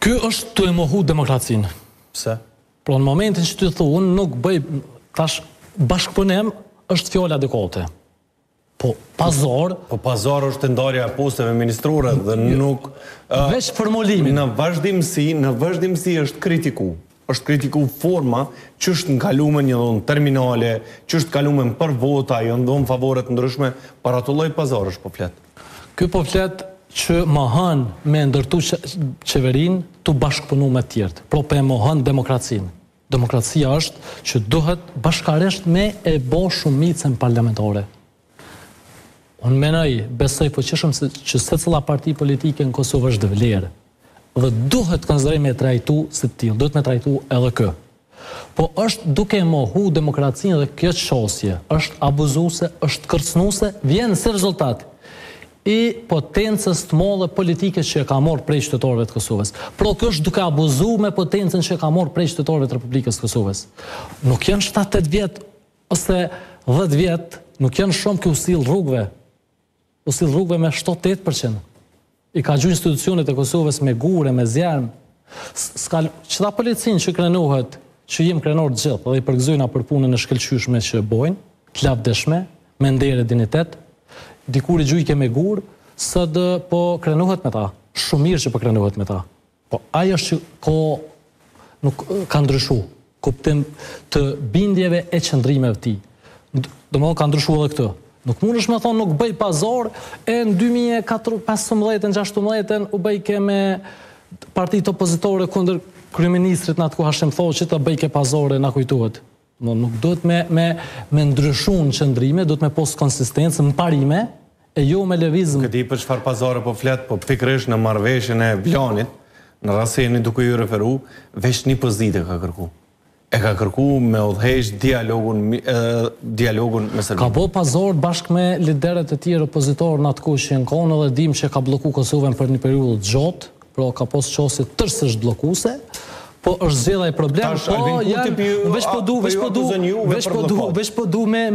Ky është të e mohu demokracinë. Pse? Pro në momentin që të thu, unë nuk bëj, tash bashkëpunim është fjala adekuate. Po pazar... Po pazar është ndarja e posteve ministrore dhe nuk... Veç formulimin. Në vazhdimsi është kritiku. Është kritiku forma që është në kalume një dhonë terminale, që është kalume në për vota, jo në dhonë favoret ndryshme, para të loj pazar është po flet. Ky po flet që më hën me ndërtu qeverin të bashkëpunu me tjertë. Pro pe më hën demokracinë. Demokracia është që duhet bashkaresht me e bo shumicën parlamentare. Unë menoj, besoj fuqishëm që secila parti politike në Kosovë është vlerë. Dhe duhet konsideroj me trajtu si tillë, duhet me trajtu edhe kë. Po është duke mohu demokracinë dhe kjo qosje, është abuzuese, është kërcënuese, vjen si rezultat i potencës të madhe politike që e ka marrë prej qytetarëve të Kosovës. Pro kjo është duke abuzuar me potencën që e ka marrë prej qytetarëve të Republikës së Kosovës. Nuk janë 7-8 vjet ose 10 vjet, nuk janë shumë që u sill rrugëve. U sill rrugëve me 7-8%. I ka gjuajtur institucionet e Kosovës me gure, me zjarm. Çdo policinë që krenohet, që jem krenor të gjithë, dhe i përgëzojna për punën e shkëlqyeshme që bojnë, të lavdëshme, me nder e dinitet. Dikur i gjujke me gur, sot po krenohet me ta. Shumë mirë që po krenohet me ta. Po ajo është që nuk ka ndryshu. Kuptim të bindjeve e qëndrimeve të tij. Domethënë ka ndryshuar edhe këtë. Nuk mund është me thonë nuk bëj pazar, e në 2015-16 u bëjke me partitë opozitore kundër kryeministrit në atë ku Hashim Thoçi të bëjke pazare na kujtohet. Nuk duhet me ndryshu në qëndrime, duhet me posë konsistencë në parime, e jo me levizm. Këti për çfarë pazare po flet, po pikërisht në marrëveshjen e Blanit, në rastin duke ju referu, veç një pozitë ka kërku. E ka kërku me udhëheq dialogun me Serbinë. Ka bo pazar bashkë me lideret e tjerë opozitorë në atë ku që në konë dhe dim që ka bloku Kosovën për një periudhë të gjatë, pro ka posë qosje tërsisht blokuse, po është zgjidhja e problem, veç po du me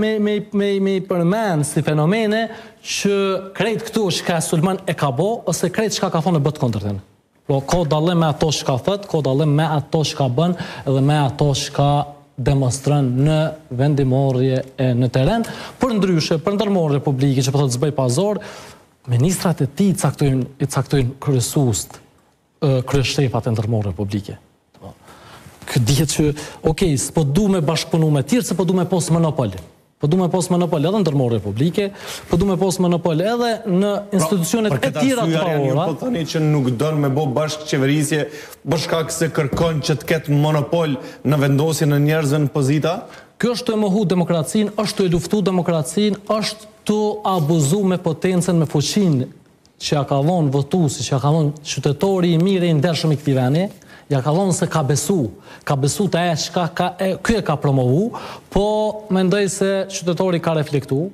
përmend si fenomene që krejt këtu që ka Sulman e ka bo, ose krejt që ka thonë e bëtë kontrëtin. Po, ka dallim me ato që ka thët, ka dallim me ato që ka bën, edhe me ato që ka demonstrën në vendimorje e në teren. Për ndryshe, për ndërmorje publike që përthët zbëj pazar, ministrat e ti i caktojnë kryesust, kryeshtefat e ndërmorje publike. Këtë djetë që, okej, s'po du me bashkëpunu me tjerë, se po du me posë monopol. Po du me posë monopol edhe në ndërmorje publike, po du me posë monopol edhe në institucionet e tjera të parora. Po thoni që nuk donë me bo bashkë qeverisje, bashkak se kërkon që të ketë monopol në vendosjen e njerëzve në pozita? Kjo është të e mohu demokracinë, është të e luftu demokracinë, është të abuzu me potencen, me fuqinë që ja ka dhonë votuesi, që ja ka dhonë qytetori i mirë i ndershëm i këtij vendi, ja ka dhonë se ka besu të e shka, kjo e ka promovu, po mendoj se qytetori ka reflektu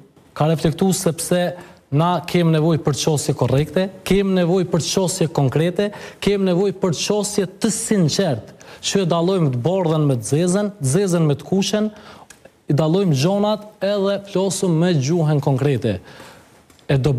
sepse na kemë nevoj për qosje korekte, kemë nevoj për qosje konkrete, kemë nevoj për qosje të sinqert, që e dalojmë të bordhen me të zezën me të kushen, i dalojmë gjonat edhe flosëm me gjuhën konkrete. E do